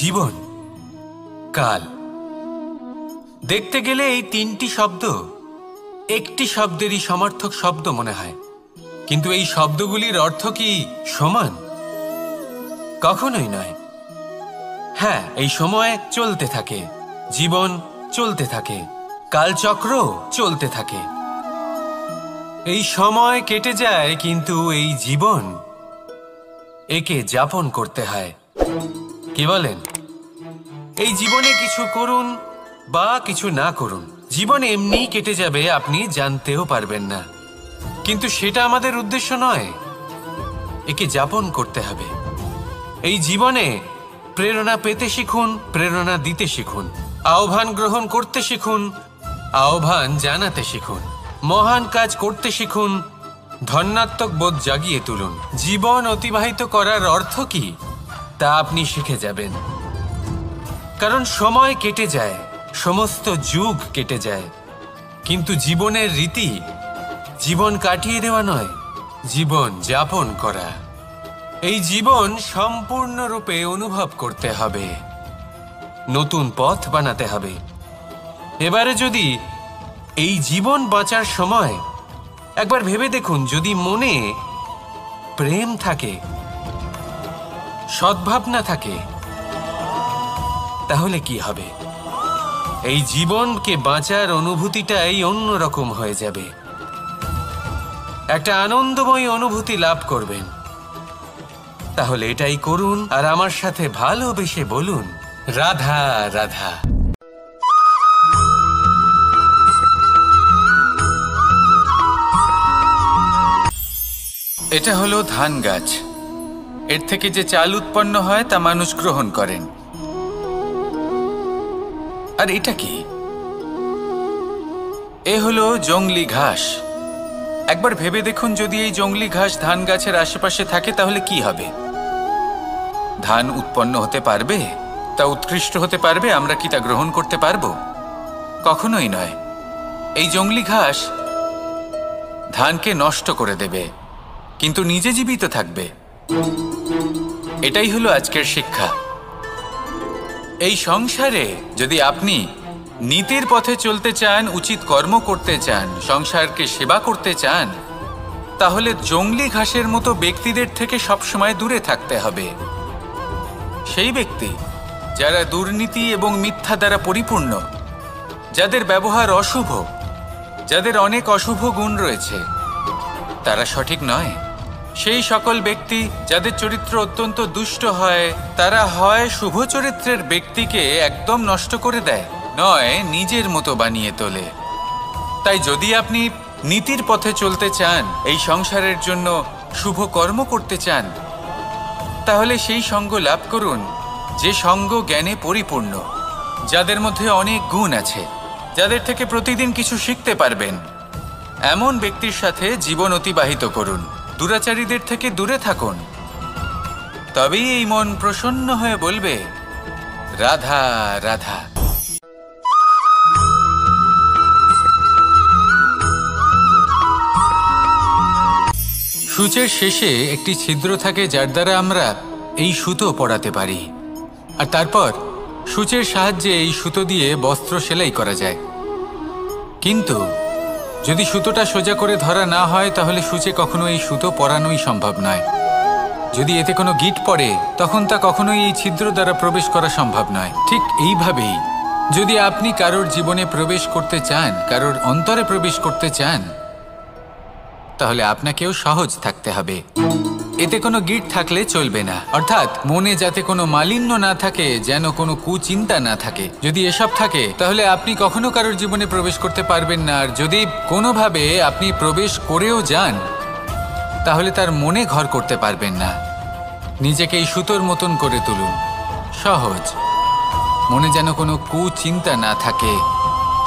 জীবন, কাল। দেখতে গেলে এই তিনটি শব্দ একটি শব্দেরই সমার্থক শব্দ মনে হয়, কিন্তু এই শব্দগুলির অর্থ কি সমান? কখনোই নয়। হ্যাঁ, এই সময় চলতে থাকে, জীবন চলতে থাকে, কালচক্র চলতে থাকে। এই সময় কেটে যায়, কিন্তু এই জীবন, একে যাপন করতে হয়। কি বলেন? এই জীবনে কিছু করুন বা কিছু না করুন, জীবন এমনিই কেটে যাবে, আপনি জানতেও পারবেন না। কিন্তু সেটা আমাদের উদ্দেশ্য নয়, একে যাপন করতে হবে। এই জীবনে প্রেরণা পেতে শিখুন, প্রেরণা দিতে শিখুন, আহ্বান গ্রহণ করতে শিখুন, আহ্বান জানাতে শিখুন, মহান কাজ করতে শিখুন, ধন্যাত্মক বোধ জাগিয়ে তুলুন। জীবন অতিবাহিত করার অর্থ কি তা আপনি শিখে যাবেন। কারণ সময় কেটে যায়, সমস্ত যুগ কেটে যায়, কিন্তু জীবনের রীতি জীবন কাটিয়ে দেওয়া নয়, জীবন যাপন করা। এই জীবন সম্পূর্ণরূপে অনুভব করতে হবে, নতুন পথ বানাতে হবে। এবারে যদি এই জীবন বাঁচার সময় একবার ভেবে দেখুন, যদি মনে প্রেম থাকে, সদ্ভাবনা থাকে, তাহলে কি হবে? এই জীবনকে বাঁচার অনুভূতিটাই অন্যরকম হয়ে যাবে, একটা আনন্দময় অনুভূতি লাভ করবেন। তাহলে এটাই করুন আর আমার সাথে ভালোবেসে বলুন, রাধা রাধা। এটা হলো ধান গাছ। এর থেকে যে চাল উৎপন্ন হয় তা মানুষ গ্রহণ করেন। আর এটা কি? এ হলো জংলি ঘাস। একবার ভেবে দেখুন, যদি এই জংলি ঘাস ধান গাছের আশেপাশে থাকে তাহলে কি হবে? ধান উৎপন্ন হতে পারবে? তা উৎকৃষ্ট হতে পারবে? আমরা কি তা গ্রহণ করতে পারবো? কখনোই নয়। এই জংলি ঘাস ধানকে নষ্ট করে দেবে, কিন্তু নিজে জীবিত থাকবে। এটাই হলো আজকের শিক্ষা। এই সংসারে যদি আপনি নীতির পথে চলতে চান, উচিত কর্ম করতে চান, সংসারকে সেবা করতে চান, তাহলে জংলি ঘাসের মতো ব্যক্তিদের থেকে সবসময় দূরে থাকতে হবে। সেই ব্যক্তি যারা দুর্নীতি এবং মিথ্যা দ্বারা পরিপূর্ণ, যাদের ব্যবহার অশুভ, যাদের অনেক অশুভ গুণ রয়েছে, তারা সঠিক নয়। সেই সকল ব্যক্তি যাদের চরিত্র অত্যন্ত দুষ্ট হয়, তারা হয় শুভ চরিত্রের ব্যক্তিকে একদম নষ্ট করে দেয়, নয় নিজের মতো বানিয়ে তোলে। তাই যদি আপনি নীতির পথে চলতে চান, এই সংসারের জন্য শুভ কর্ম করতে চান, তাহলে সেই সঙ্গ লাভ করুন যে সঙ্গ জ্ঞানে পরিপূর্ণ, যাদের মধ্যে অনেক গুণ আছে, যাদের থেকে প্রতিদিন কিছু শিখতে পারবেন। এমন ব্যক্তির সাথে জীবন অতিবাহিত করুন, দুরাচারীদের থেকে দূরে থাকুন। তবেই এই মন প্রসন্ন হয়ে বলবে, রাধা রাধা। সূচের শেষে একটি ছিদ্র থাকে, যার দ্বারা আমরা এই সুতো পরাতে পারি, আর তারপর সূচের সাহায্যে এই সুতো দিয়ে বস্ত্র সেলাই করা যায়। কিন্তু যদি সুতোটা সোজা করে ধরা না হয়, তাহলে সূচে কখনো এই সুতো পরানোই সম্ভব নয়। যদি এতে কোনো গিঁট পড়ে, তখন তা কখনোই এই ছিদ্র দ্বারা প্রবেশ করা সম্ভব নয়। ঠিক এইভাবেই যদি আপনি কারোর জীবনে প্রবেশ করতে চান, কারোর অন্তরে প্রবেশ করতে চান, তাহলে আপনাকেও সহজ থাকতে হবে। এতে কোনো গিঁট থাকলে চলবে না, অর্থাৎ মনে যাতে কোনো মালিন্য না থাকে, যেন কোনো কুচিন্তা না থাকে। যদি এসব থাকে, তাহলে আপনি কখনো কারোর জীবনে প্রবেশ করতে পারবেন না। আর যদি কোনোভাবে আপনি প্রবেশ করেও যান, তাহলে তার মনে ঘর করতে পারবেন না। নিজেকে এই সুতোর মতন করে তুলুন, সহজ। মনে যেন কোনো কুচিন্তা না থাকে,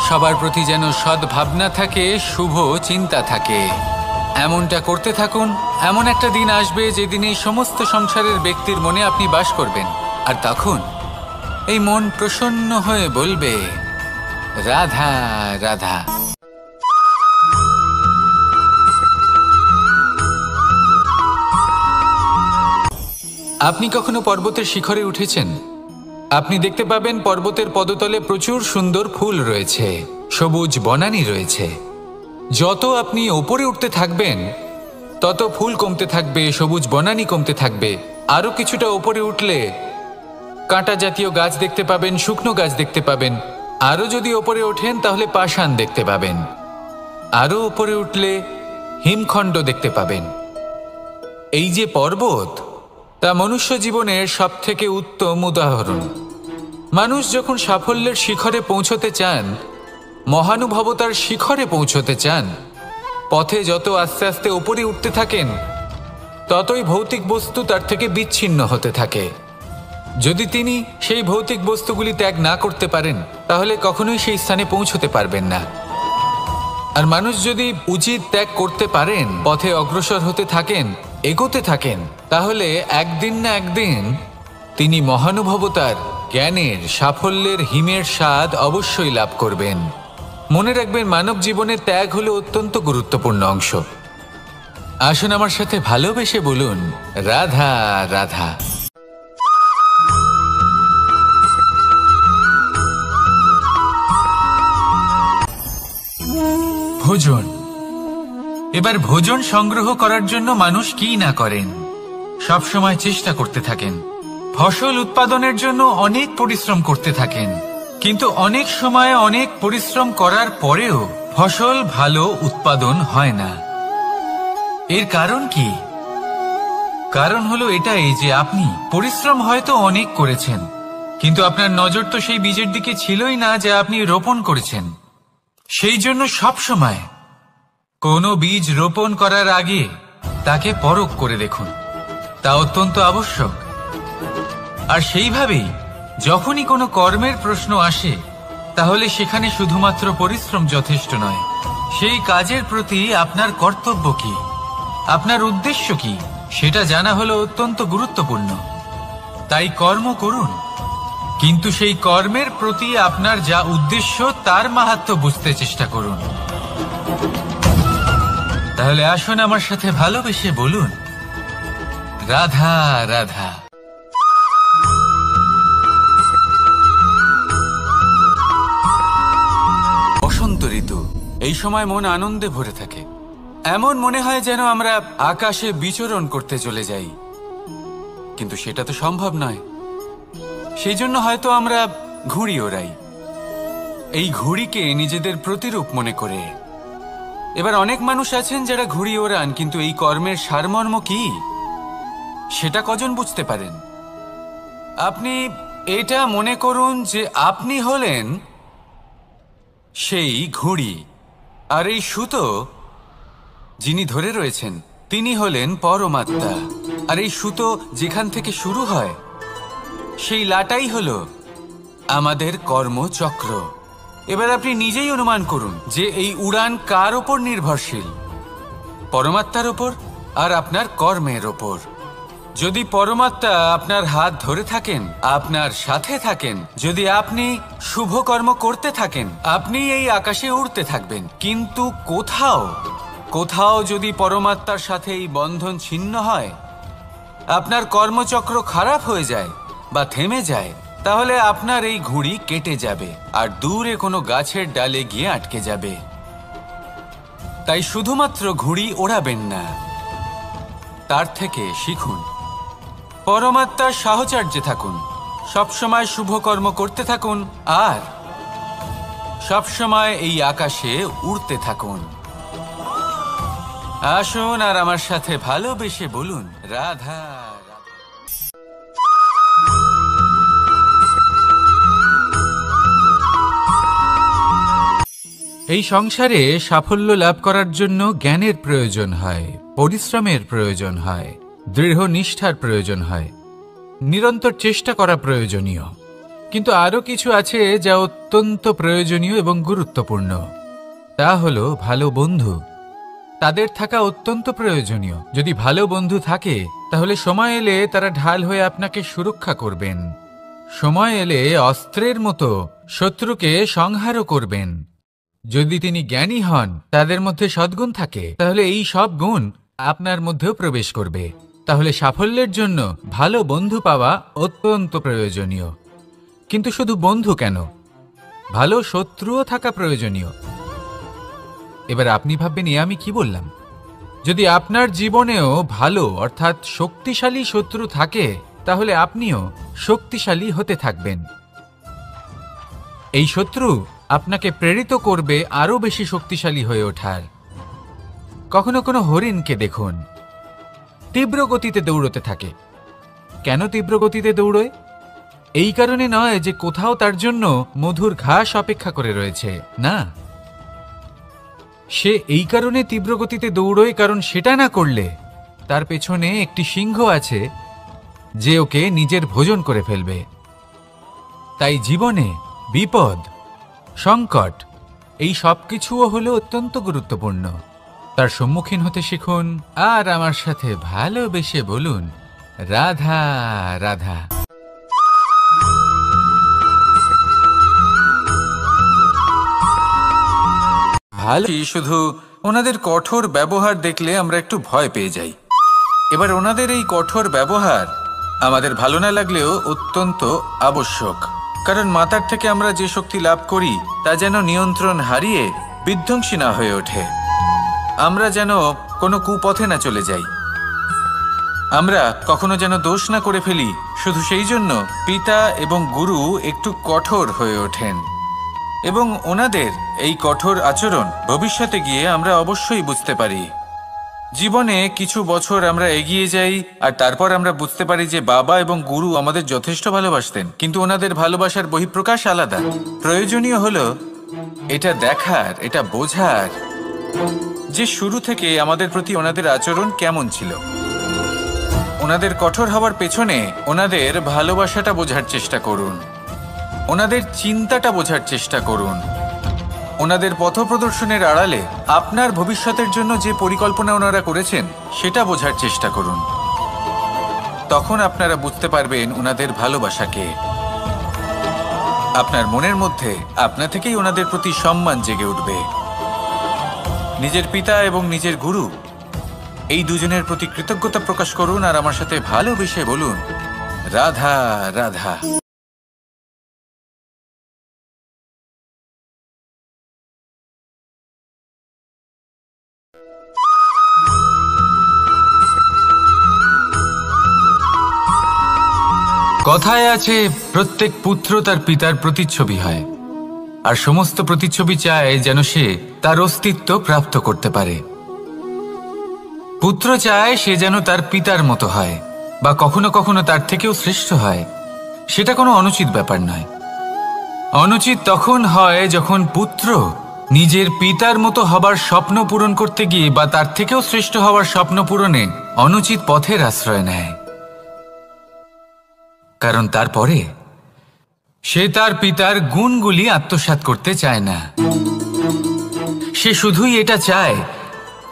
সবার প্রতি যেন সদ্ভাবনা থাকে, শুভ চিন্তা থাকে। এমনটা করতে থাকুন। এমন একটা দিন আসবে যেদিন এই সমস্ত সংসারের ব্যক্তির মনে আপনি বাস করবেন, আর তখন এই মন প্রসন্ন হয়ে বলবে, রাধা রাধা। আপনি কখনো পর্বতের শিখরে উঠেছেন? আপনি দেখতে পাবেন পর্বতের পদতলে প্রচুর সুন্দর ফুল রয়েছে, সবুজ বনানী রয়েছে। যত আপনি ওপরে উঠতে থাকবেন তত ফুল কমতে থাকবে, সবুজ বনানী কমতে থাকবে। আরও কিছুটা ওপরে উঠলে কাঁটা জাতীয় গাছ দেখতে পাবেন, শুকনো গাছ দেখতে পাবেন। আরও যদি ওপরে ওঠেন তাহলে পাষাণ দেখতে পাবেন। আরও ওপরে উঠলে হিমখণ্ড দেখতে পাবেন। এই যে পর্বত, তা মনুষ্য জীবনের সবথেকে উত্তম উদাহরণ। মানুষ যখন সাফল্যের শিখরে পৌঁছতে চান, মহানুভবতার শিখরে পৌঁছতে চান, পথে যত আস্তে আস্তে ওপরে উঠতে থাকেন ততই ভৌতিক বস্তু তার থেকে বিচ্ছিন্ন হতে থাকে। যদি তিনি সেই ভৌতিক বস্তুগুলি ত্যাগ না করতে পারেন তাহলে কখনোই সেই স্থানে পৌঁছতে পারবেন না। আর মানুষ যদি উচিত ত্যাগ করতে পারেন, পথে অগ্রসর হতে থাকেন, এগোতে থাকেন, তাহলে একদিন না একদিন তিনি মহানুভবতার, জ্ঞানের, সাফল্যের হিমের স্বাদ অবশ্যই লাভ করবেন। মনে রাখবেন, মানব জীবনে ত্যাগ হলো অত্যন্ত গুরুত্বপূর্ণ অংশ। আসুন আমার সাথে ভালোবেসে বলুন, রাধা রাধা। ভোজন। এবার ভোজন সংগ্রহ করার জন্য মানুষ কি না করেন, সবসময় চেষ্টা করতে থাকেন। ফসল উৎপাদনের জন্য অনেক পরিশ্রম করতে থাকেন, কিন্তু অনেক সময় অনেক পরিশ্রম করার পরেও ফসল ভালো উৎপাদন হয় না। এর কারণ কি? কারণ হলো এটাই যে আপনি পরিশ্রম হয়তো অনেক করেছেন, কিন্তু আপনার নজর তো সেই বীজের দিকে ছিলই না যা আপনি রোপণ করেছেন। সেই জন্য সবসময় কোনো বীজ রোপণ করার আগে তাকে পরখ করে দেখুন, তা অত্যন্ত আবশ্যক। আর সেইভাবেই যখনই কোনো কর্মের প্রশ্ন আসে, তাহলে সেখানে শুধুমাত্র পরিশ্রম যথেষ্ট নয়। সেই কাজের প্রতি আপনার কর্তব্য কি, আপনার উদ্দেশ্য কি, সেটা জানা হলো অত্যন্ত গুরুত্বপূর্ণ। তাই কর্ম করুন, কিন্তু সেই কর্মের প্রতি আপনার যা উদ্দেশ্য তার মাহাত্ম্য বুঝতে চেষ্টা করুন। তাহলে আসুন আমার সাথে ভালোবেসে বলুন, রাধা রাধা। বসন্ত ঋতু, এই সময় মন আনন্দে ভরে থাকে। এমন মনে হয় যেন আমরা আকাশে বিচরণ করতে চলে যাই, কিন্তু সেটা তো সম্ভব নয়। সেই জন্য হয়তো আমরা ঘুড়ি ওড়াই, এই ঘুড়িকে নিজেদের প্রতিরূপ মনে করে। এবার অনেক মানুষ আছেন যারা ঘুড়ি ওড়ান, কিন্তু এই কর্মের সারমর্ম কি সেটা কজন বুঝতে পারেন? আপনি এটা মনে করুন যে আপনি হলেন সেই ঘুড়ি, আর এই সুতো যিনি ধরে রয়েছেন তিনি হলেন পরমাত্মা। আর এই সুতো যেখান থেকে শুরু হয় সেই লাটাই হলো আমাদের কর্মচক্র। এবার আপনি নিজেই অনুমান করুন যে এই উড়ান কার ওপর নির্ভরশীল, পরমাত্মার ওপর আর আপনার কর্মের ওপর। যদি পরমাত্মা আপনার হাত ধরে থাকেন, আপনার সাথে থাকেন, যদি আপনি শুভ কর্ম করতে থাকেন, আপনি এই আকাশে উড়তে থাকবেন। কিন্তু কোথাও কোথাও যদি পরমাত্মার সাথে এই বন্ধন ছিন্ন হয়, আপনার কর্মচক্র খারাপ হয়ে যায় বা থেমে যায়, তাহলে আপনার এই ঘুড়ি কেটে যাবে আর দূরে কোনো গাছের ডালে গিয়ে আটকে যাবে। তাই শুধুমাত্র ঘুড়ি ওড়াবেন না, তার থেকে শিখুন, পরমাত্মার সাহচর্যে থাকুন, সবসময় শুভ কর্ম করতে থাকুন আর সবসময় এই আকাশে উড়তে থাকুন। আসুন আর আমার সাথে ভালোবেসে বলুন, রাধা। এই সংসারে সাফল্য লাভ করার জন্য জ্ঞানের প্রয়োজন হয়, পরিশ্রমের প্রয়োজন হয়, দৃঢ় নিষ্ঠার প্রয়োজন হয়, নিরন্তর চেষ্টা করা প্রয়োজনীয়। কিন্তু আরও কিছু আছে যা অত্যন্ত প্রয়োজনীয় এবং গুরুত্বপূর্ণ। তা হলো ভালো বন্ধু। তাদের থাকা অত্যন্ত প্রয়োজনীয়। যদি ভালো বন্ধু থাকে তাহলে সময় এলে তারা ঢাল হয়ে আপনাকে সুরক্ষা করবেন। সময় এলে অস্ত্রের মতো শত্রুকে সংহারও করবেন। যদি তিনি জ্ঞানী হন, তাদের মধ্যে সদ্গুণ থাকে, তাহলে এই সব গুণ আপনার মধ্যেও প্রবেশ করবে। তাহলে সাফল্যের জন্য ভালো বন্ধু পাওয়া অত্যন্ত প্রয়োজনীয়। কিন্তু শুধু বন্ধু কেন, ভালো শত্রুও থাকা প্রয়োজনীয়। এবার আপনি ভাববেন এ আমি কি বললাম? যদি আপনার জীবনেও ভালো অর্থাৎ শক্তিশালী শত্রু থাকে, তাহলে আপনিও শক্তিশালী হতে থাকবেন। এই শত্রু আপনাকে প্রেরিত করবে আরো বেশি শক্তিশালী হয়ে ওঠার। কখনো কোনো হরিণকে দেখুন, তীব্র গতিতে দৌড়তে থাকে। কেন তীব্র গতিতে দৌড়য়? এই কারণে নয় যে কোথাও তার জন্য মধুর ঘাস অপেক্ষা করে রয়েছে, না। সে এই কারণে তীব্র গতিতে দৌড়য় কারণ সেটা না করলে তার পেছনে একটি সিংহ আছে যে ওকে নিজের ভোজন করে ফেলবে। তাই জীবনে বিপদ, সংকট এই সব কিছুও হলো অত্যন্ত গুরুত্বপূর্ণ। তার সম্মুখীন হতে শিখুন আর আমার সাথে ভালোবেসে বলুন, রাধা রাধা। ভালো শুধু ওনাদের কঠোর ব্যবহার দেখলে আমরা একটু ভয় পেয়ে যাই। এবার ওনাদের এই কঠোর ব্যবহার আমাদের ভালো না লাগলেও অত্যন্ত আবশ্যক, কারণ মাতার থেকে আমরা যে শক্তি লাভ করি তা যেন নিয়ন্ত্রণ হারিয়ে বিধ্বংসী না হয়ে ওঠে। আমরা যেন কোনো কুপথে না চলে যাই, আমরা কখনো যেন দোষ না করে ফেলি। শুধু সেই জন্য পিতা এবং গুরু একটু কঠোর হয়ে ওঠেন, এবং ওনাদের এই কঠোর আচরণ ভবিষ্যতে গিয়ে আমরা অবশ্যই বুঝতে পারি। জীবনে কিছু বছর আমরা এগিয়ে যাই আর তারপর আমরা বুঝতে পারি যে বাবা এবং গুরু আমাদের যথেষ্ট ভালোবাসতেন, কিন্তু ওনাদের ভালোবাসার বহিঃপ্রকাশ আলাদা। প্রয়োজনীয় হলো এটা দেখার, এটা বোঝার যে শুরু থেকে আমাদের প্রতি ওনাদের আচরণ কেমন ছিল। ওনাদের কঠোর হওয়ার পেছনে ওনাদের ভালোবাসাটা বোঝার চেষ্টা করুন, ওনাদের চিন্তাটা বোঝার চেষ্টা করুন, ওনাদের পথপ্রদর্শনের আড়ালে আপনার ভবিষ্যতের জন্য যে পরিকল্পনা ওনারা করেছেন সেটা বোঝার চেষ্টা করুন। তখন আপনারা বুঝতে পারবেন ওনাদের ভালোবাসাকে। আপনার মনের মধ্যে আপনা থেকেই ওনাদের প্রতি সম্মান জেগে উঠবে। নিজের পিতা এবং নিজের গুরু এই দুজনের প্রতি কৃতজ্ঞতা প্রকাশ করুন আর আমার সাথে ভালোবেসে বলুন, রাধা রাধা। কথায় আছে, প্রত্যেক পুত্র তার পিতার প্রতিচ্ছবি হয়, আর সমস্ত প্রতিচ্ছবি চায় যেন সে তার অস্তিত্ব প্রাপ্ত করতে পারে। পুত্র চায় সে যেন তার পিতার মতো হয় বা কখনো কখনো তার থেকেও শ্রেষ্ঠ হয়। সেটা কোনো অনুচিত ব্যাপার নয়। অনুচিত তখন হয় যখন পুত্র নিজের পিতার মতো হবার স্বপ্ন পূরণ করতে গিয়ে বা তার থেকেও শ্রেষ্ঠ হওয়ার স্বপ্ন পূরণে অনুচিত পথের আশ্রয় নেয়, কারণ তারপরে সে তার পিতার গুণগুলি আত্মসাৎ করতে চায় না। সে শুধুই এটা চায়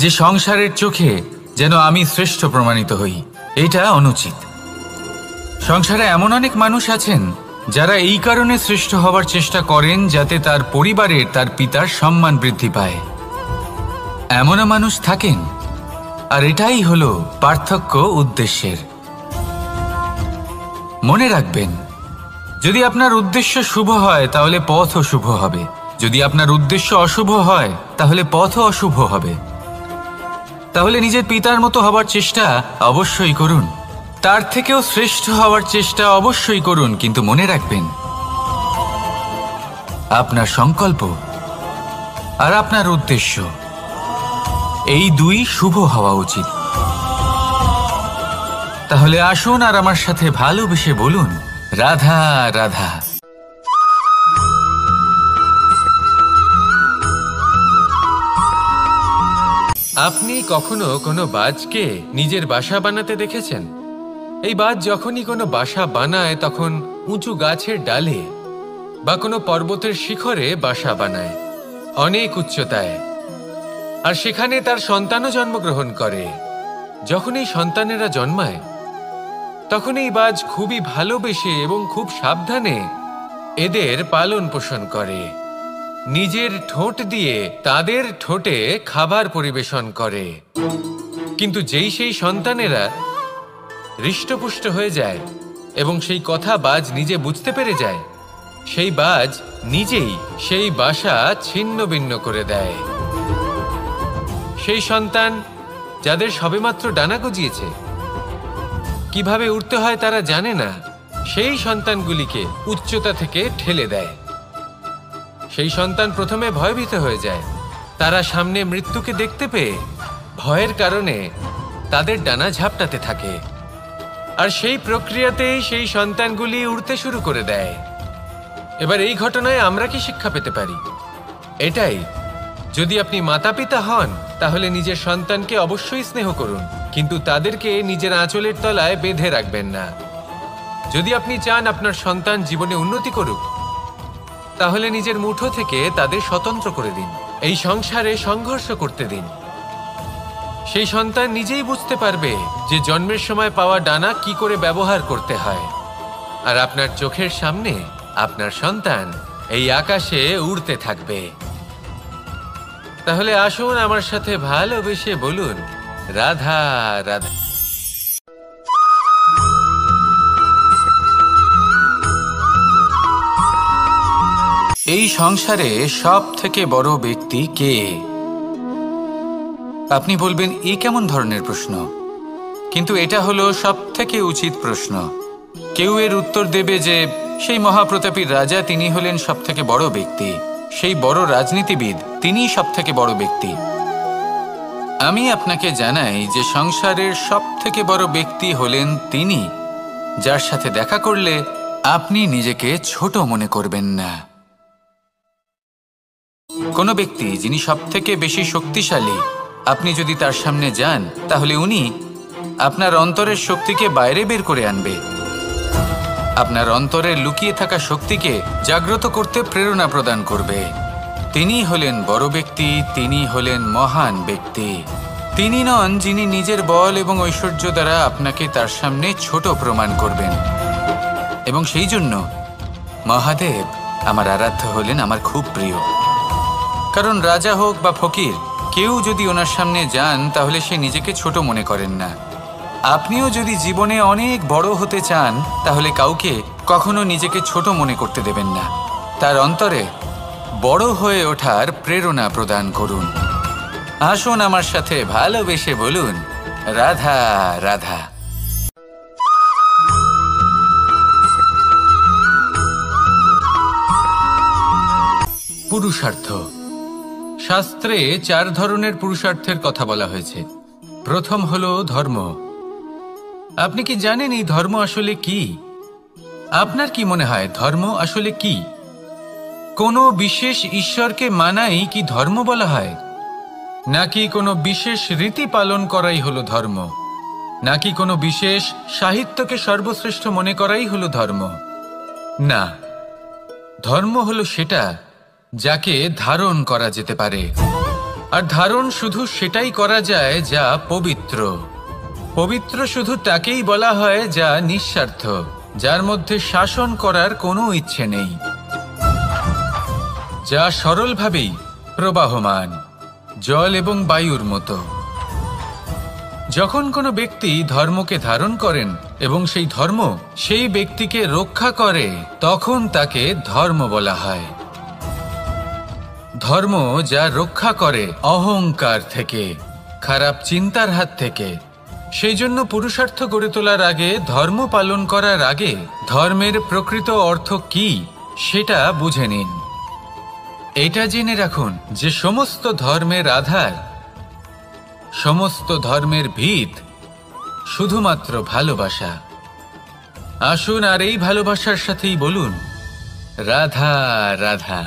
যে সংসারের চোখে যেন আমি শ্রেষ্ঠ প্রমাণিত হই। এটা অনুচিত। সংসারে এমন অনেক মানুষ আছেন যারা এই কারণে শ্রেষ্ঠ হবার চেষ্টা করেন যাতে তার পরিবারের, তার পিতার সম্মান বৃদ্ধি পায়। এমনও মানুষ থাকেন, আর এটাই হলো পার্থক্য উদ্দেশ্যের। মনে রাখবেন, যদি আপনার উদ্দেশ্য শুভ হয় তাহলে পথও শুভ হবে, যদি আপনার উদ্দেশ্য অশুভ হয় তাহলে পথও অশুভ হবে। তাহলে নিজের পিতার মতো হবার চেষ্টা অবশ্যই করুন, তার থেকেও শ্রেষ্ঠ হওয়ার চেষ্টা অবশ্যই করুন, কিন্তু মনে রাখবেন আপনার সংকল্প আর আপনার উদ্দেশ্য এই দুই শুভ হওয়া উচিত। তাহলে আসুন আর আমার সাথে ভালোবেসে বলুন, রাধা রাধা। আপনি কখনো কোনো বাজকে নিজের বাসা বানাতে দেখেছেন? এই বাজ যখনই কোনো বাসা বানায় তখন উঁচু গাছের ডালে বা কোনো পর্বতের শিখরে বাসা বানায়, অনেক উচ্চতায়, আর সেখানে তার সন্তানও জন্মগ্রহণ করে। যখন এই সন্তানেরা জন্মায় তখন এই বাজ খুবই ভালোবেসে এবং খুব সাবধানে এদের পালন পোষণ করে, নিজের ঠোঁট দিয়ে তাদের ঠোঁটে খাবার পরিবেশন করে। কিন্তু যেই সেই সন্তানেরা হৃষ্টপুষ্ট হয়ে যায় এবং সেই কথা বাজ নিজে বুঝতে পেরে যায়, সেই বাজ নিজেই সেই বাসা ছিন্ন ভিন্ন করে দেয়। সেই সন্তান যাদের সবেমাত্র ডানা গজিয়েছে, কিভাবে উড়তে হয় তারা জানে না, সেই সন্তানগুলিকে উচ্চতা থেকে ঠেলে দেয়। সেই সন্তান প্রথমে ভয়ভীত হয়ে যায়। তারা সামনে মৃত্যুকে দেখতে পেয়ে ভয়ের কারণে তাদের ডানা ঝাপটাতে থাকে, আর সেই প্রক্রিয়াতেই সেই সন্তানগুলি উড়তে শুরু করে দেয়। এবার এই ঘটনায় আমরা কি শিক্ষা পেতে পারি? এটাই, যদি আপনি মাতা পিতা হন তাহলে নিজের সন্তানকে অবশ্যই স্নেহ করুন, কিন্তু তাদেরকে নিজের আঁচলের তলায় বেঁধে রাখবেন না। যদি আপনি চান আপনার সন্তান জীবনে উন্নতি করুক, তাহলে নিজের মুঠো থেকে তাদের স্বতন্ত্র করে দিন, এই সংসারে সংঘর্ষ করতে দিন। সেই সন্তান নিজেই বুঝতে পারবে যে জন্মের সময় পাওয়া ডানা কি করে ব্যবহার করতে হয়। আর আপনার চোখের সামনে আপনার সন্তান এই আকাশে উড়তে থাকবে। তাহলে আসুন আমার সাথে ভালোবেসে বলুন, রাধা রাধা। এই সংসারে সব থেকে বড় ব্যক্তি কে? আপনি বলবেন, এ কেমন ধরনের প্রশ্ন? কিন্তু এটা হলো সব থেকে উচিত প্রশ্ন। কেউ এর উত্তর দেবে যে সেই মহাপ্রতাপী রাজা, তিনি হলেন সব থেকে বড় ব্যক্তি, সেই বড় রাজনীতিবিদ, তিনিই সব থেকে বড় ব্যক্তি। আমি আপনাকে জানাই যে সংসারের সব থেকে বড় ব্যক্তি হলেন তিনি, যার সাথে দেখা করলে আপনি নিজেকে ছোট মনে করবেন না। কোনো ব্যক্তি যিনি সব থেকে বেশি শক্তিশালী, আপনি যদি তার সামনে যান তাহলে উনি আপনার অন্তরের শক্তিকে বাইরে বের করে আনবে, আপনার অন্তরের লুকিয়ে থাকা শক্তিকে জাগ্রত করতে প্রেরণা প্রদান করবে। তিনি হলেন বড় ব্যক্তি, তিনি হলেন মহান ব্যক্তি। তিনি নন যিনি নিজের বল এবং ঐশ্বর্য দ্বারা আপনাকে তার সামনে ছোট প্রমাণ করবেন। এবং সেই জন্য মহাদেব আমার আরাধ্য হলেন আমার খুব প্রিয়। কারণ রাজা হোক বা ফকির, কেউ যদি ওনার সামনে যান তাহলে সে নিজেকে ছোট মনে করেন না। আপনিও যদি জীবনে অনেক বড় হতে চান তাহলে কাউকে কখনো নিজেকে ছোট মনে করতে দেবেন না। তার অন্তরে বড় হয়ে ওঠার প্রেরণা প্রদান করুন। আসুন আমার সাথে ভালোবেসে বলুন, রাধা রাধা। পুরুষার্থ। শাস্ত্রে 4 ধরনের পুরুষার্থের কথা বলা হয়েছে। প্রথম হলো ধর্ম। আপনি কি জানেন এই ধর্ম আসলে কি? আপনার কি মনে হয় ধর্ম আসলে কি? কোনো বিশেষ ঈশ্বরকে মানাই কি ধর্ম বলা হয়? নাকি কোনো বিশেষ রীতি পালন করাই হলো ধর্ম? নাকি কোনো বিশেষ সাহিত্যকে সর্বশ্রেষ্ঠ মনে করাই হলো ধর্ম? না, ধর্ম হলো সেটা যাকে ধারণ করা যেতে পারে। আর ধারণ শুধু সেটাই করা যায় যা পবিত্র। পবিত্র শুধু তাকেই বলা হয় যা নিঃস্বার্থ, যার মধ্যে শাসন করার কোনো ইচ্ছে নেই, যা সরলভাবেই প্রবাহমান, জল এবং বায়ুর মতো। যখন কোনো ব্যক্তি ধর্মকে ধারণ করেন এবং সেই ধর্ম সেই ব্যক্তিকে রক্ষা করে, তখন তাকে ধর্ম বলা হয়। ধর্ম যা রক্ষা করে অহংকার থেকে, খারাপ চিন্তার হাত থেকে। সেই জন্য পুরুষার্থ গড়ে তোলার আগে, ধর্ম পালন করার আগে ধর্মের প্রকৃত অর্থ কি সেটা বুঝে নিন। এটা জেনে রাখুন যে সমস্ত ধর্মের আধার, সমস্ত ধর্মের ভিত শুধুমাত্র ভালোবাসা। আসুন আর এই ভালোবাসার সাথেই বলুন, রাধা রাধা।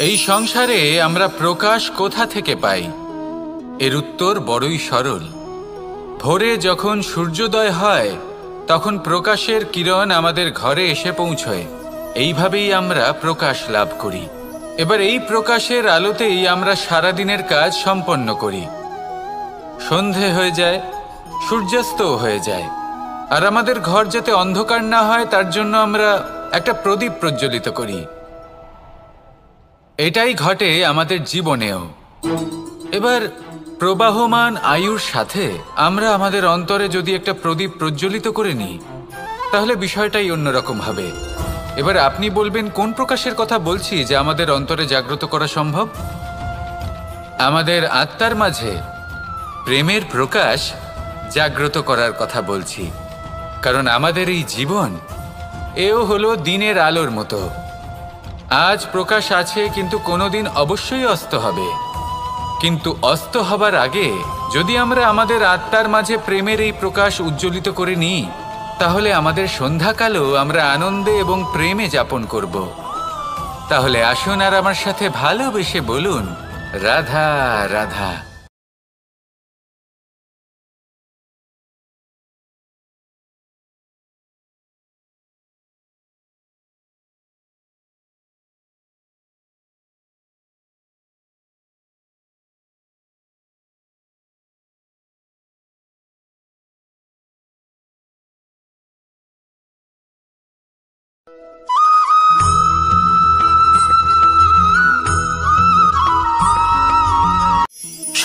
এই সংসারে আমরা প্রকাশ কোথা থেকে পাই? এর উত্তর বড়ই সরল। ভোরে যখন সূর্যোদয় হয় তখন প্রকাশের কিরণ আমাদের ঘরে এসে পৌঁছয়। এইভাবেই আমরা প্রকাশ লাভ করি। এবার এই প্রকাশের আলোতেই আমরা সারাদিনের কাজ সম্পন্ন করি। সন্ধে হয়ে যায়, সূর্যাস্তও হয়ে যায়। আর আমাদের ঘর যাতে অন্ধকার না হয় তার জন্য আমরা একটা প্রদীপ প্রজ্বলিত করি। এটাই ঘটে আমাদের জীবনেও। এবার প্রবাহমান আয়ুর সাথে আমরা আমাদের অন্তরে যদি একটা প্রদীপ প্রজ্বলিত করে নিই, তাহলে বিষয়টাই অন্যরকম হবে। এবার আপনি বলবেন কোন প্রকাশের কথা বলছি যা আমাদের অন্তরে জাগ্রত করা সম্ভব? আমাদের আত্মার মাঝে প্রেমের প্রকাশ জাগ্রত করার কথা বলছি। কারণ আমাদের এই জীবন এও হলো দিনের আলোর মতো। আজ প্রকাশ আছে, কিন্তু কোনোদিন অবশ্যই অস্ত হবে। কিন্তু অস্ত হবার আগে যদি আমরা আমাদের আত্মার মাঝে প্রেমের এই প্রকাশ উজ্জ্বলিত করে নিই, তাহলে আমাদের সন্ধ্যাকালও আমরা আনন্দে এবং প্রেমে যাপন করব। তাহলে আসুন আর আমার সাথে ভালোবেসে বলুন, রাধা রাধা।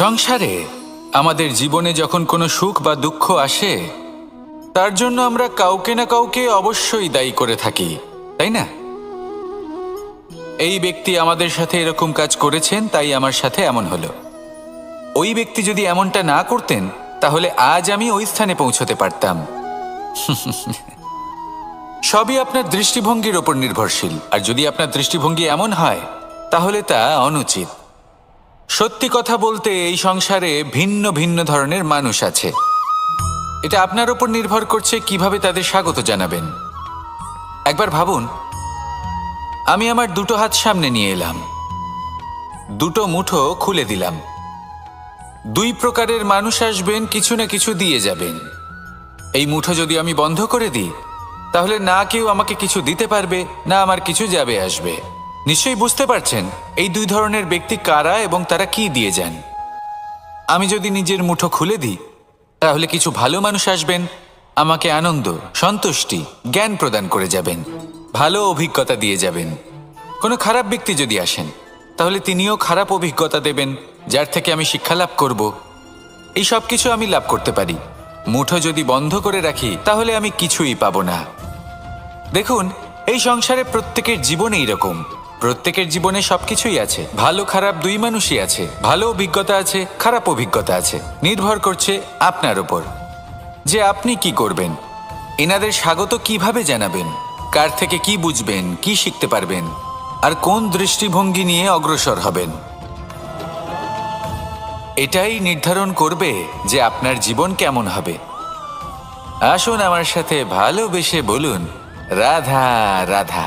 সংসারে আমাদের জীবনে যখন কোনো সুখ বা দুঃখ আসে, তার জন্য আমরা কাউকে না কাউকে অবশ্যই দায়ী করে থাকি, তাই না? এই ব্যক্তি আমাদের সাথে এরকম কাজ করেছেন, তাই আমার সাথে এমন হলো। ওই ব্যক্তি যদি এমনটা না করতেন, তাহলে আজ আমি ওই স্থানে পৌঁছতে পারতাম। সবই আপনার দৃষ্টিভঙ্গির ওপর নির্ভরশীল। আর যদি আপনার দৃষ্টিভঙ্গি এমন হয়, তাহলে তা অনুচিত। সত্যি কথা বলতে এই সংসারে ভিন্ন ভিন্ন ধরনের মানুষ আছে। এটা আপনার ওপর নির্ভর করছে কিভাবে তাদের স্বাগত জানাবেন। একবার ভাবুন, আমি আমার দুটো হাত সামনে নিয়ে এলাম, দুটো মুঠো খুলে দিলাম। দুই প্রকারের মানুষ আসবেন, কিছু না কিছু দিয়ে যাবেন। এই মুঠো যদি আমি বন্ধ করে দিই, তাহলে না কেউ আমাকে কিছু দিতে পারবে, না আমার কিছু যাবে আসবে। নিশ্চয়ই বুঝতে পারছেন এই দুই ধরনের ব্যক্তি কারা এবং তারা কি দিয়ে যান। আমি যদি নিজের মুঠো খুলে দিই, তাহলে কিছু ভালো মানুষ আসবেন, আমাকে আনন্দ, সন্তুষ্টি, জ্ঞান প্রদান করে যাবেন, ভালো অভিজ্ঞতা দিয়ে যাবেন। কোনো খারাপ ব্যক্তি যদি আসেন, তাহলে তিনিও খারাপ অভিজ্ঞতা দেবেন, যার থেকে আমি শিক্ষা লাভ করব। এই সব কিছু আমি লাভ করতে পারি। মুঠো যদি বন্ধ করে রাখি, তাহলে আমি কিছুই পাবো না। দেখুন, এই সংসারে প্রত্যেকের জীবনে এইরকম। প্রত্যেকের জীবনে সবকিছুই আছে, ভালো খারাপ দুই মানুষই আছে। ভালো অভিজ্ঞতা আছে, খারাপ অভিজ্ঞতা আছে। নির্ভর করছে আপনার ওপর যে আপনি কি করবেন। এনাদের স্বাগত কিভাবে জানাবেন, কার থেকে কি বুঝবেন, কি শিখতে পারবেন, আর কোন দৃষ্টিভঙ্গি নিয়ে অগ্রসর হবেন। এটাই নির্ধারণ করবে যে আপনার জীবন কেমন হবে। আসুন আমার সাথে ভালোবেসে বলুন, রাধা রাধা।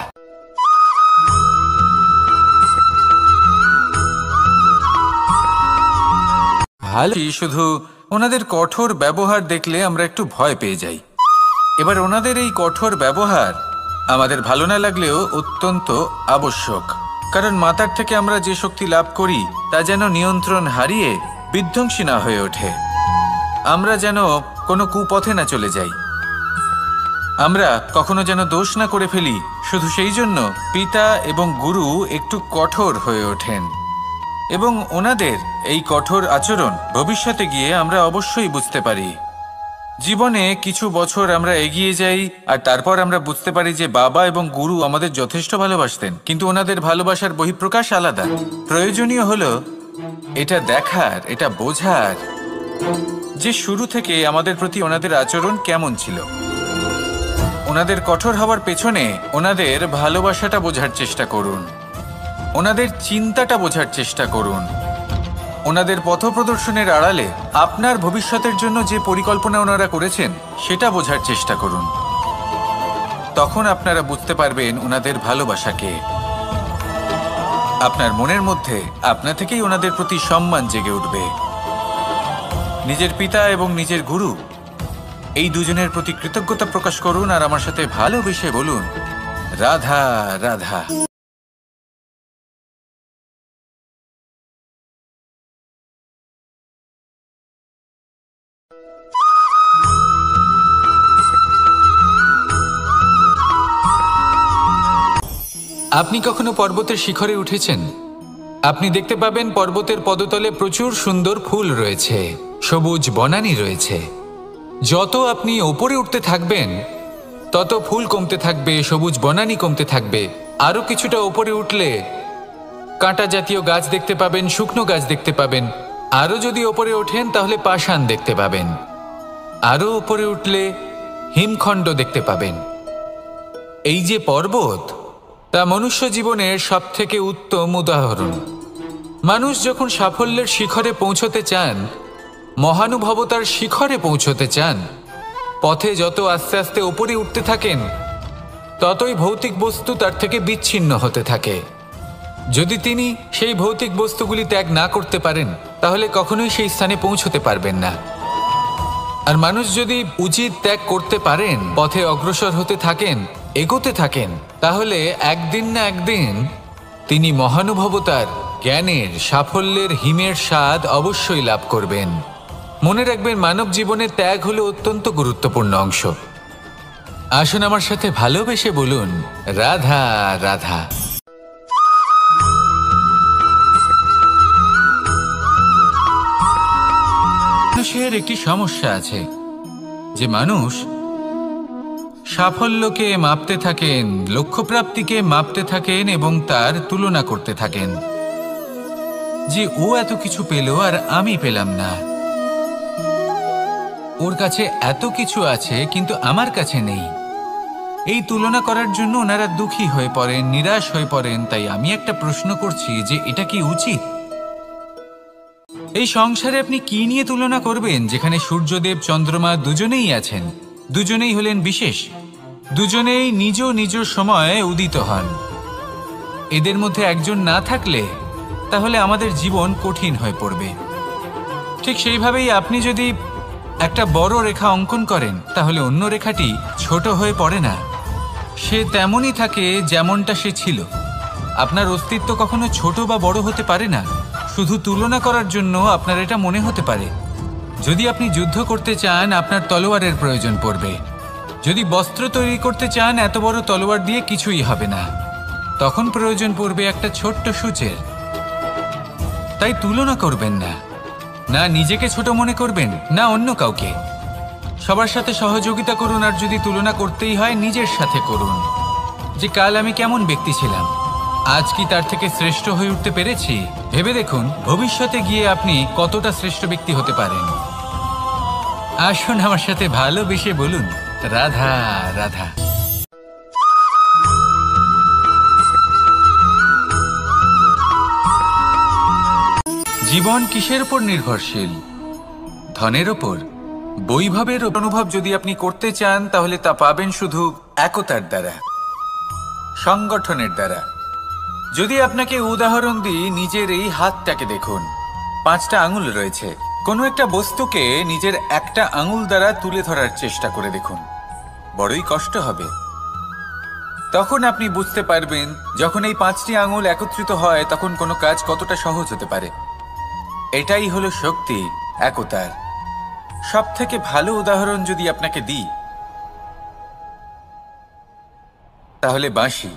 শুধু ওনাদের কঠোর ব্যবহার দেখলে আমরা একটু ভয় পেয়ে যাই। এবার ওনাদের এই কঠোর ব্যবহার আমাদের ভালো না লাগলেও অত্যন্ত আবশ্যক। কারণ মাতার থেকে আমরা যে শক্তি লাভ করি, তা যেন নিয়ন্ত্রণ হারিয়ে বিধ্বংসী না হয়ে ওঠে। আমরা যেন কোনো কুপথে না চলে যাই, আমরা কখনো যেন দোষ না করে ফেলি। শুধু সেই জন্য পিতা এবং গুরু একটু কঠোর হয়ে ওঠেন, এবং ওনাদের এই কঠোর আচরণ ভবিষ্যতে গিয়ে আমরা অবশ্যই বুঝতে পারি। জীবনে কিছু বছর আমরা এগিয়ে যাই, আর তারপর আমরা বুঝতে পারি যে বাবা এবং গুরু আমাদের যথেষ্ট ভালোবাসতেন, কিন্তু ওনাদের ভালোবাসার বহিঃপ্রকাশ আলাদা। প্রয়োজনীয় হলো এটা দেখার, এটা বোঝার যে শুরু থেকে আমাদের প্রতি ওনাদের আচরণ কেমন ছিল। ওনাদের কঠোর হওয়ার পেছনে ওনাদের ভালোবাসাটা বোঝার চেষ্টা করুন, ওনাদের চিন্তাটা বোঝার চেষ্টা করুন। ওনাদের পথপ্রদর্শনের আড়ালে আপনার ভবিষ্যতের জন্য যে পরিকল্পনা ওনারা করেছেন, সেটা বোঝার চেষ্টা করুন। তখন আপনারা বুঝতে পারবেন ওনাদের ভালোবাসাকে। আপনার মনের মধ্যে আপনা থেকেই ওনাদের প্রতি সম্মান জেগে উঠবে। নিজের পিতা এবং নিজের গুরু, এই দুজনের প্রতি কৃতজ্ঞতা প্রকাশ করুন আর আমার সাথে ভালোবেসে বলুন, রাধা রাধা। আপনি কখনো পর্বতের শিখরে উঠেছেন? আপনি দেখতে পাবেন পর্বতের পদতলে প্রচুর সুন্দর ফুল রয়েছে, সবুজ বনানী রয়েছে। যত আপনি ওপরে উঠতে থাকবেন তত ফুল কমতে থাকবে, সবুজ বনানী কমতে থাকবে। আরও কিছুটা ওপরে উঠলে কাঁটা জাতীয় গাছ দেখতে পাবেন, শুকনো গাছ দেখতে পাবেন। আরও যদি ওপরে ওঠেন তাহলে পাষাণ দেখতে পাবেন। আরও ওপরে উঠলে হিমখণ্ড দেখতে পাবেন। এই যে পর্বত, তা মনুষ্য জীবনের সবথেকে উত্তম উদাহরণ। মানুষ যখন সাফল্যের শিখরে পৌঁছতে চান, মহানুভবতার শিখরে পৌঁছতে চান, পথে যত আস্তে আস্তে উপরে উঠতে থাকেন ততই ভৌতিক বস্তু তার থেকে বিচ্ছিন্ন হতে থাকে। যদি তিনি সেই ভৌতিক বস্তুগুলি ত্যাগ না করতে পারেন তাহলে কখনোই সেই স্থানে পৌঁছতে পারবেন না। আর মানুষ যদি উচিত ত্যাগ করতে পারেন, পথে অগ্রসর হতে থাকেন, এগোতে থাকেন, তাহলে একদিন না একদিন তিনি মহানুভবতার, জ্ঞানের, সাফল্যের হিমের স্বাদ অবশ্যই লাভ করবেন। মনে রাখবেন, মানব জীবনে ত্যাগ হলো অত্যন্ত গুরুত্বপূর্ণ অংশ। আসুন আমার সাথে ভালোবেসে বলুন, রাধা রাধা। মানুষের একটি সমস্যা আছে যে মানুষ সাফল্যকে মাপতে থাকেন, লক্ষ্যপ্রাপ্তিকে মাপতে থাকেন এবং তার তুলনা করতে থাকেন যে ও এত কিছু পেল আর আমি পেলাম না, ওর কাছে এত কিছু আছে কিন্তু আমার কাছে নেই। এই তুলনা করার জন্য ওনারা দুঃখী হয়ে পড়েন, নিরাশ হয়ে পড়েন। তাই আমি একটা প্রশ্ন করছি যে এটা কি উচিত? এই সংসারে আপনি কি নিয়ে তুলনা করবেন, যেখানে সূর্যদেব, চন্দ্রমা দুজনেই আছেন, দুজনেই হলেন বিশেষ, দুজনেই নিজ নিজ সময়ে উদিত হন। এদের মধ্যে একজন না থাকলে তাহলে আমাদের জীবন কঠিন হয়ে পড়বে। ঠিক সেইভাবেই আপনি যদি একটা বড় রেখা অঙ্কন করেন তাহলে অন্য রেখাটি ছোট হয়ে পড়ে না, সে তেমনই থাকে যেমনটা সে ছিল। আপনার অস্তিত্ব কখনো ছোট বা বড় হতে পারে না। শুধু তুলনা করার জন্য আপনার এটা মনে হতে পারে। যদি আপনি যুদ্ধ করতে চান, আপনার তলোয়ারের প্রয়োজন পড়বে। যদি বস্ত্র তৈরি করতে চান, এত বড় তলোয়ার দিয়ে কিছুই হবে না, তখন প্রয়োজন পড়বে একটা ছোট্ট সূচের। তাই তুলনা করবেন না, না নিজেকে ছোট মনে করবেন, না অন্য কাউকে। সবার সাথে সহযোগিতা করুন, আর যদি তুলনা করতেই হয় নিজের সাথে করুন, যে কাল আমি কেমন ব্যক্তি ছিলাম, আজ কি তার থেকে শ্রেষ্ঠ হয়ে উঠতে পেরেছি। ভেবে দেখুন ভবিষ্যতে গিয়ে আপনি কতটা শ্রেষ্ঠ ব্যক্তি হতে পারেন। আসুন আমার সাথে ভালোবেসে বলুন, রাধা রাধা। জীবন কিসের উপর নির্ভরশীল? ধনের ওপর, বৈভবের অনুভব যদি আপনি করতে চান তাহলে তা পাবেন শুধু একতার দ্বারা, সংগঠনের দ্বারা। যদি আপনাকে উদাহরণ দিই, নিজের এই হাতটাকে দেখুন, 5টা আঙুল রয়েছে। কোনো একটা বস্তুকে নিজের একটা আঙুল দ্বারা তুলে ধরার চেষ্টা করে দেখুন, বড়ই কষ্ট হবে। তখন আপনি বুঝতে পারবেন যখন এই 5টি আঙুল একত্রিত হয় তখন কোনো কাজ কতটা সহজ হতে পারে। এটাই হলো শক্তি, একতার। সব থেকে ভালো উদাহরণ যদি আপনাকে দিই তাহলে বাঁশি।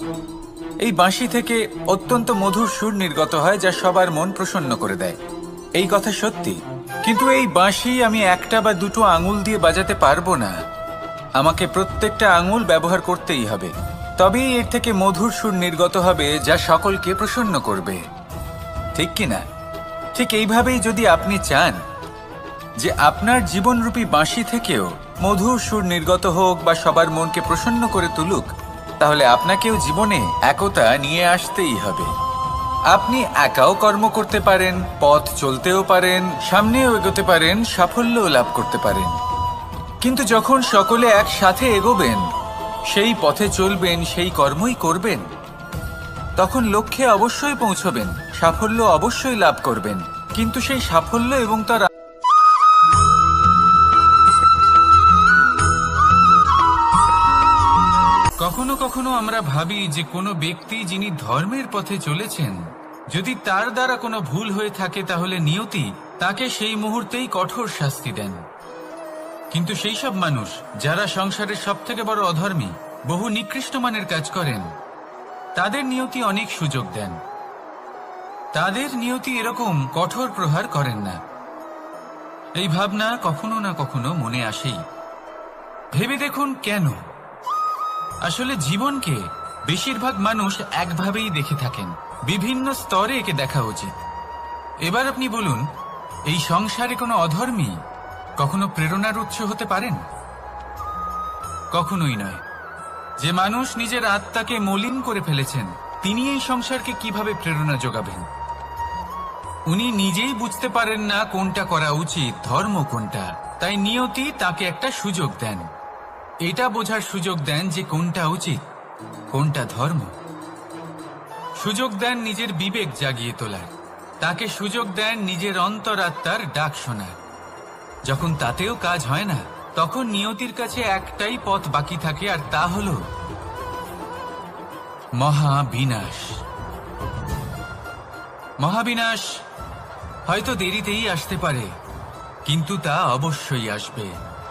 এই বাঁশি থেকে অত্যন্ত মধুর সুর নির্গত হয় যা সবার মন প্রসন্ন করে দেয়। এই কথা সত্যি, কিন্তু এই বাঁশি আমি একটা বা দুটো আঙুল দিয়ে বাজাতে পারবো না। আমাকে প্রত্যেকটা আঙুল ব্যবহার করতেই হবে, তবেই এর থেকে মধুর সুর নির্গত হবে যা সকলকে প্রসন্ন করবে, ঠিক কিনা? ঠিক এইভাবেই যদি আপনি চান যে আপনার জীবনরূপী বাঁশি থেকেও মধুর সুর নির্গত হোক বা সবার মনকে প্রসন্ন করে তুলুক, তাহলে আপনাকেও জীবনে একতা নিয়ে আসতেই হবে। আপনি একাও কর্ম করতে পারেন, পথ চলতেও পারেন, সামনেও এগোতে পারেন, সাফল্যও লাভ করতে পারেন। কিন্তু যখন সকলে একসাথে এগোবেন, সেই পথে চলবেন, সেই কর্মই করবেন, তখন লক্ষ্যে অবশ্যই পৌঁছবেন, সাফল্য অবশ্যই লাভ করবেন। কিন্তু সেই সাফল্য এবং তার কখনো কখনো আমরা ভাবি যে কোনো ব্যক্তি যিনি ধর্মের পথে চলেছেন, যদি তার দ্বারা কোনো ভুল হয়ে থাকে তাহলে নিয়তি তাকে সেই মুহূর্তেই কঠোর শাস্তি দেন। কিন্তু সেই সব মানুষ যারা সংসারের সবথেকে বড় অধর্মী, বহু নিকৃষ্ট মানের কাজ করেন, তাদের নিয়তি অনেক সুযোগ দেন। তাদের নিয়তি এরকম কঠোর প্রহার করেন না। এই ভাবনা কখনো না কখনো মনে আসেই। ভেবে দেখুন কেন। আসলে জীবনকে বেশিরভাগ মানুষ একভাবেই দেখে থাকেন, বিভিন্ন স্তরে একে দেখা উচিত। এবার আপনি বলুন, এই সংসারে কোনো অধর্মী কখনো প্রেরণার উৎস হতে পারেন? কখনোই নয়। যে মানুষ নিজের আত্মাকে মলিন করে ফেলেছেন, তিনি এই সংসারকে কিভাবে প্রেরণা যোগাবেন? উনি নিজেই বুঝতে পারেন না কোনটা করা উচিত, ধর্ম কোনটা। তাই নিয়তি তাকে একটা সুযোগ দেন, এটা বোঝার সুযোগ দেন যে কোনটা উচিত, কোনটা ধর্ম। সুযোগ দেন নিজের বিবেক জাগিয়ে তোলার, তাকে সুযোগ দেন নিজের অন্তরাত্মার ডাক শোনার। যখন তাতেও কাজ হয় না, তখন নিয়তির কাছে একটাই পথ বাকি থাকে, আর তা হল মহাবিনাশ। মহাবিনাশ হয়তো দেরিতেই আসতে পারে, কিন্তু তা অবশ্যই আসবে।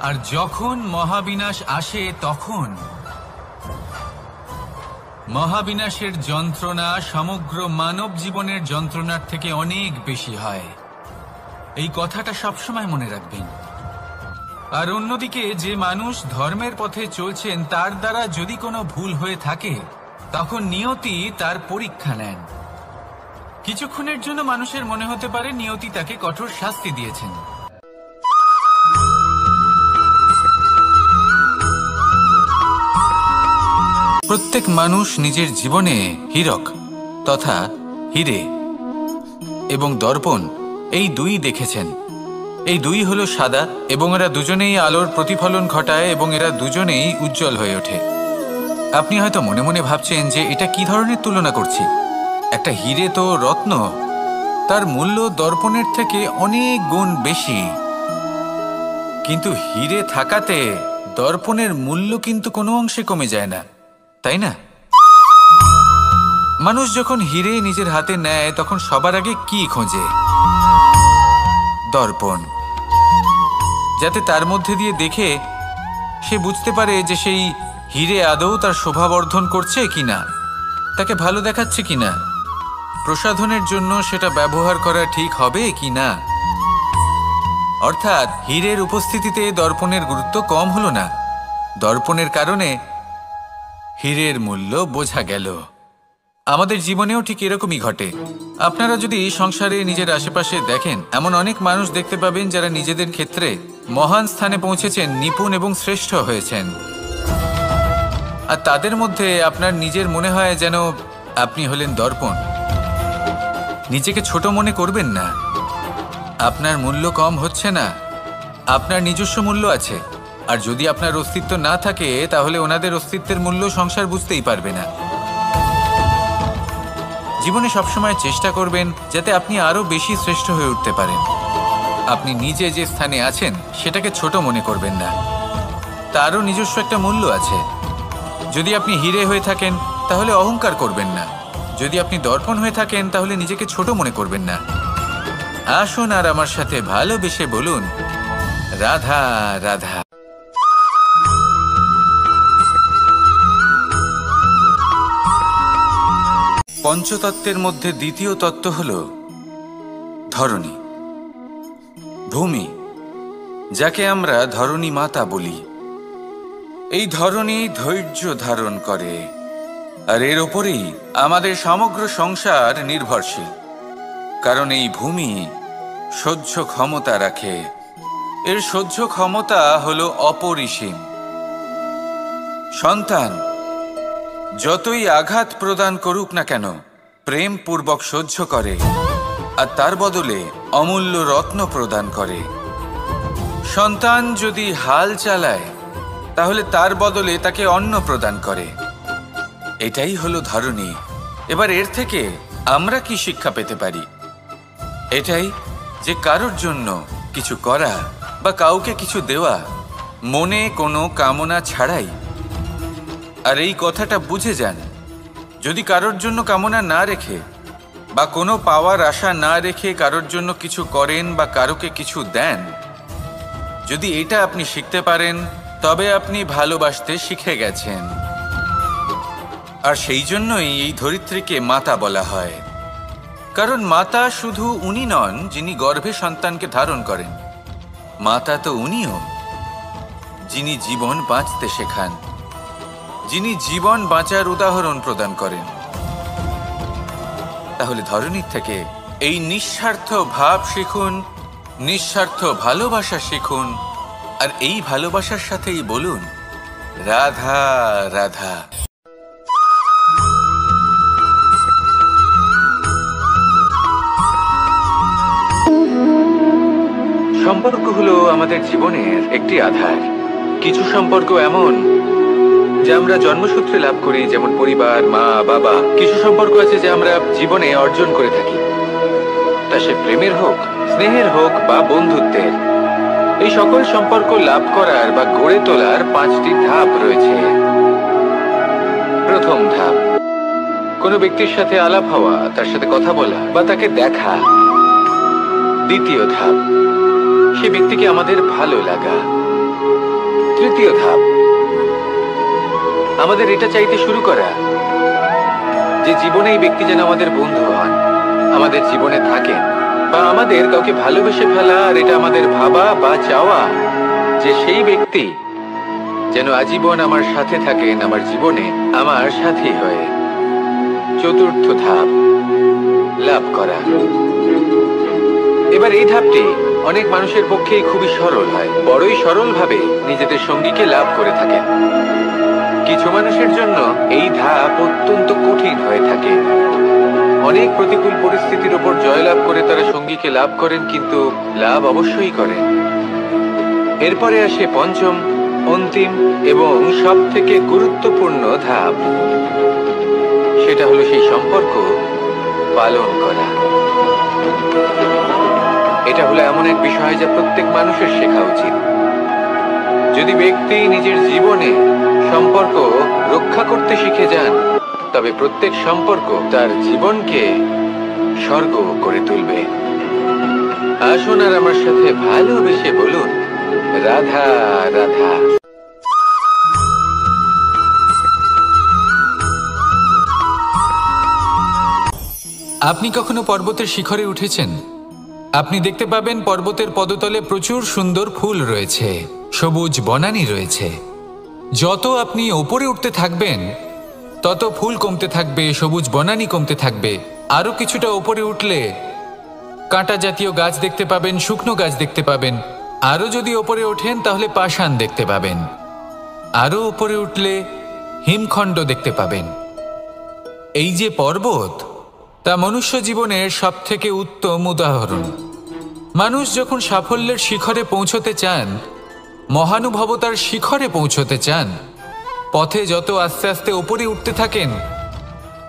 আর যখন মহাবিনাশ আসে, তখন মহাবিনাশের যন্ত্রণা সমগ্র মানব জীবনের যন্ত্রণার থেকে অনেক বেশি হয়। এই কথাটা সবসময় মনে রাখবেন। আর অন্যদিকে যে মানুষ ধর্মের পথে চলছেন, তার দ্বারা যদি কোনো ভুল হয়ে থাকে, তখন নিয়তি তার পরীক্ষা নেন। কিছুক্ষণের জন্য মানুষের মনে হতে পারে নিয়তি তাকে কঠোর শাস্তি দিয়েছেন। প্রত্যেক মানুষ নিজের জীবনে হীরক তথা হিরে এবং দর্পণ এই দুই দেখেছেন। এই দুই হলো সাদা এবং এরা দুজনেই আলোর প্রতিফলন ঘটায় এবং এরা দুজনেই উজ্জ্বল হয়ে ওঠে। আপনি হয়তো মনে মনে ভাবছেন যে এটা কি ধরনের তুলনা করছি। একটা হিরে তো রত্ন, তার মূল্য দর্পণের থেকে অনেক গুণ বেশি। কিন্তু হিরে থাকাতে দর্পণের মূল্য কিন্তু কোনো অংশে কমে যায় না, তাই না? মানুষ যখন হিরে নিজের হাতে নেয়, তখন সবার আগে কি খোঁজে? দর্পণ, যাতে তার মধ্যে দিয়ে দেখে সে বুঝতে পারে যে সেই হিরে আদৌ তার শোভাবর্ধন করছে কিনা, তাকে ভালো দেখাচ্ছে কিনা, প্রসাধনের জন্য সেটা ব্যবহার করা ঠিক হবে কিনা। অর্থাৎ হীরের উপস্থিতিতে দর্পণের গুরুত্ব কম হলো না, দর্পণের কারণে হীরের মূল্য বোঝা গেল। আমাদের জীবনেও ঠিক এরকমই ঘটে। আপনারা যদি সংসারে নিজের আশেপাশে দেখেন, এমন অনেক মানুষ দেখতে পাবেন যারা নিজেদের ক্ষেত্রে মহান স্থানে পৌঁছেছেন, নিপুণ এবং শ্রেষ্ঠ হয়েছেন। আর তাদের মধ্যে আপনার নিজের মনে হয় যেন আপনি হলেন দর্পণ। নিজেকে ছোট মনে করবেন না। আপনার মূল্য কম হচ্ছে না, আপনার নিজস্ব মূল্য আছে। আর যদি আপনার অস্তিত্ব না থাকে, তাহলে ওনাদের অস্তিত্বের মূল্য সংসার বুঝতেই পারবে না। জীবনে সবসময় চেষ্টা করবেন যাতে আপনি আরো বেশি শ্রেষ্ঠ হয়ে উঠতে পারেন। আপনি নিজে যে স্থানে আছেন সেটাকে ছোট মনে করবেন না, তারও নিজস্ব একটা মূল্য আছে। যদি আপনি হিরে হয়ে থাকেন, তাহলে অহংকার করবেন না। যদি আপনি দর্পণ হয়ে থাকেন, তাহলে নিজেকে ছোট মনে করবেন না। আসুন আর আমার সাথে ভালোবেসে বলুন, রাধা রাধা। পঞ্চতত্ত্বের মধ্যে দ্বিতীয় তত্ত্ব হল ধরণী, ভূমি, যাকে আমরা ধরণী মাতা বলি। এই ধরণী ধৈর্য ধারণ করে, আর এর ওপরেই আমাদের সমগ্র সংসার নির্ভরশীল। কারণ এই ভূমি সহ্য ক্ষমতা রাখে, এর সহ্য ক্ষমতা হল অপরিসীম। সন্তান যতই আঘাত প্রদান করুক না কেন, প্রেম পূর্বক সহ্য করে, আর তার বদলে অমূল্য রত্ন প্রদান করে। সন্তান যদি হাল চালায়, তাহলে তার বদলে তাকে অন্ন প্রদান করে। এটাই হলো ধরণী। এবার এর থেকে আমরা কি শিক্ষা পেতে পারি? এটাই যে কারোর জন্য কিছু করা বা কাউকে কিছু দেওয়া মনে কোনো কামনা ছাড়াই। আর এই কথাটা বুঝে যান, যদি কারোর জন্য কামনা না রেখে বা কোনো পাওয়ার আশা না রেখে কারোর জন্য কিছু করেন বা কারোকে কিছু দেন, যদি এটা আপনি শিখতে পারেন, তবে আপনি ভালোবাসতে শিখে গেছেন। আর সেই জন্যই এই ধরিত্রীকে মাতা বলা হয়। কারণ মাতা শুধু উনি নন যিনি গর্ভে সন্তানকে ধারণ করেন, মাতা তো উনিও যিনি জীবন বাঁচতে শেখান, যিনি জীবন বাঁচার উদাহরণ প্রদান করেন। তাহলে ধরনীর থেকে এই নিঃস্বার্থ ভাব শিখুন, নিঃস্বার্থ ভালোবাসা শিখুন, আর এই ভালোবাসার সাথেই বলুন রাধা রাধা। সম্পর্ক হলো আমাদের জীবনের একটি আধার। কিছু সম্পর্ক এমন যা আমরা জন্মসূত্রে লাভ করি, যেমন পরিবার, মা বাবা। কিছু সম্পর্ক আছে যা আমরা জীবনে অর্জন করে থাকি, তা সে প্রেমের হোক, স্নেহের হোক বা বন্ধুত্বের। এই সকল সম্পর্ক লাভ করার বা গড়ে তোলার 5টি ধাপ রয়েছে। প্রথম ধাপ, কোনো ব্যক্তির সাথে আলাপ হওয়া, তার সাথে কথা বলা বা তাকে দেখা। দ্বিতীয় ধাপ, সে ব্যক্তিকে আমাদের ভালো লাগা। তৃতীয় ধাপ, আমাদের এটা চাইতে শুরু করা যে জীবনে এই ব্যক্তি যেন আমাদের বন্ধু হন, আমাদের জীবনে থাকেন, বা আমাদের কাউকে ভালোবেসে ফেলা। আর এটা আমাদের ভাবা বা চাওয়া যে সেই ব্যক্তি যেন আজীবন আমার সাথে থাকেন, আমার জীবনে আমার সাথী হয়ে। চতুর্থ ধাপ, লাভ করা। এবার এই ধাপটি অনেক মানুষের পক্ষেই খুবই সরল হয়, বড়ই সরলভাবে নিজেদের সঙ্গীকে লাভ করে থাকেন। কিছু মানুষের জন্য এই ধাপ অত্যন্ত কঠিন হয়ে থাকে। অনেক প্রতিকূল পরিস্থিতির উপর জয়লাভ করে তারা সঙ্গীকে লাভ করেন, কিন্তু লাভ অবশ্যই করেন। এরপরে আসে পঞ্চম, অন্তিম এবং সব থেকে গুরুত্বপূর্ণ ধাপ। সেটা হলো সেই সম্পর্ক পালন করা। এটা হলো এমন এক বিষয় যা প্রত্যেক মানুষের শেখা উচিত। যদি ব্যক্তি নিজের জীবনে সম্পর্ক রক্ষা করতে শিখে যান, তবে প্রত্যেক সম্পর্ক তার জীবনকে স্বর্গ করে তুলবে। আসুন আর আমার সাথে ভালোবেসে বলুন রাধা রাধা। আপনি কখনো পর্বতের শিখরে উঠেছেন? আপনি দেখতে পাবেন পর্বতের পদতলে প্রচুর সুন্দর ফুল রয়েছে, সবুজ বনানী রয়েছে। যত আপনি ওপরে উঠতে থাকবেন তত ফুল কমতে থাকবে, সবুজ বনানী কমতে থাকবে। আরও কিছুটা ওপরে উঠলে কাঁটা জাতীয় গাছ দেখতে পাবেন, শুকনো গাছ দেখতে পাবেন। আরও যদি ওপরে ওঠেন তাহলে পাষাণ দেখতে পাবেন। আরও ওপরে উঠলে হিমখণ্ড দেখতে পাবেন। এই যে পর্বত, তা মনুষ্য জীবনের সবথেকে উত্তম উদাহরণ। মানুষ যখন সাফল্যের শিখরে পৌঁছতে চান, মহানুভবতার শিখরে পৌঁছতে চান, পথে যত আস্তে আস্তে উপরে উঠতে থাকেন,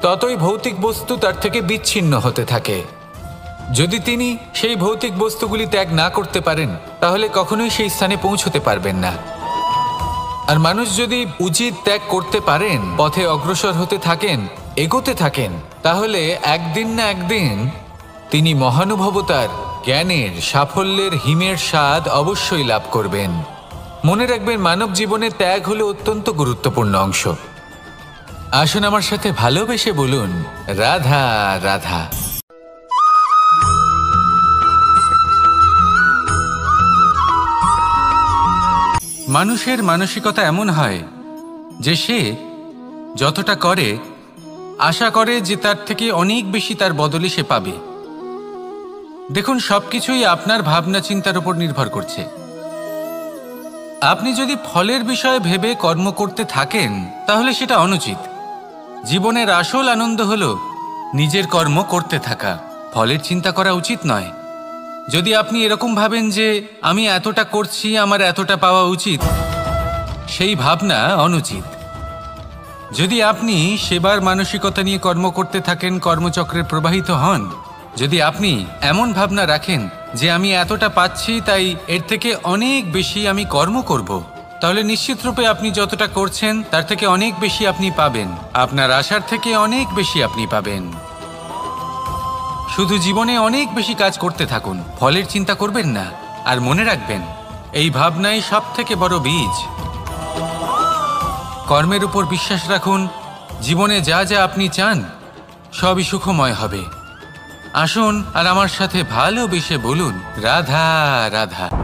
ততই ভৌতিক বস্তু তার থেকে বিচ্ছিন্ন হতে থাকে। যদি তিনি সেই ভৌতিক বস্তুগুলি ত্যাগ না করতে পারেন, তাহলে কখনোই সেই স্থানে পৌঁছতে পারবেন না। আর মানুষ যদি উচিত ত্যাগ করতে পারেন, পথে অগ্রসর হতে থাকেন, এগোতে থাকেন, তাহলে একদিন না একদিন তিনি মহানুভবতার, জ্ঞানের, সাফল্যের হিমের স্বাদ অবশ্যই লাভ করবেন। মনে রাখবেন, মানব জীবনে ত্যাগ হলো অত্যন্ত গুরুত্বপূর্ণ অংশ। আসুন আমার সাথে ভালোবেসে বলুন রাধা রাধা। মানুষের মানসিকতা এমন হয় যে সে যতটা করে আশা করে যে তার থেকে অনেক বেশি তার বদলে সে পাবে। দেখুন, সবকিছুই আপনার ভাবনা চিন্তার উপর নির্ভর করছে। আপনি যদি ফলের বিষয়ে ভেবে কর্ম করতে থাকেন, তাহলে সেটা অনুচিত। জীবনের আসল আনন্দ হলো নিজের কর্ম করতে থাকা, ফলের চিন্তা করা উচিত নয়। যদি আপনি এরকম ভাবেন যে আমি এতটা করছি, আমার এতটা পাওয়া উচিত, সেই ভাবনা অনুচিত। যদি আপনি সেবার মানসিকতা নিয়ে কর্ম করতে থাকেন, কর্মচক্রে প্রবাহিত হন, যদি আপনি এমন ভাবনা রাখেন যে আমি এতটা পাচ্ছি, তাই এর থেকে অনেক বেশি আমি কর্ম করব, তাহলে নিশ্চিতরূপে আপনি যতটা করছেন তার থেকে অনেক বেশি আপনি পাবেন। আপনার আশার থেকে অনেক বেশি আপনি পাবেন। শুধু জীবনে অনেক বেশি কাজ করতে থাকুন, ফলের চিন্তা করবেন না। আর মনে রাখবেন, এই ভাবনাই সব থেকে বড় বীজ। কর্মের উপর বিশ্বাস রাখুন। জীবনে যা যা আপনি চান সবই সুখময় হবে। আসুন আর আমার সাথে ভালোবেসে বলুন রাধা রাধা।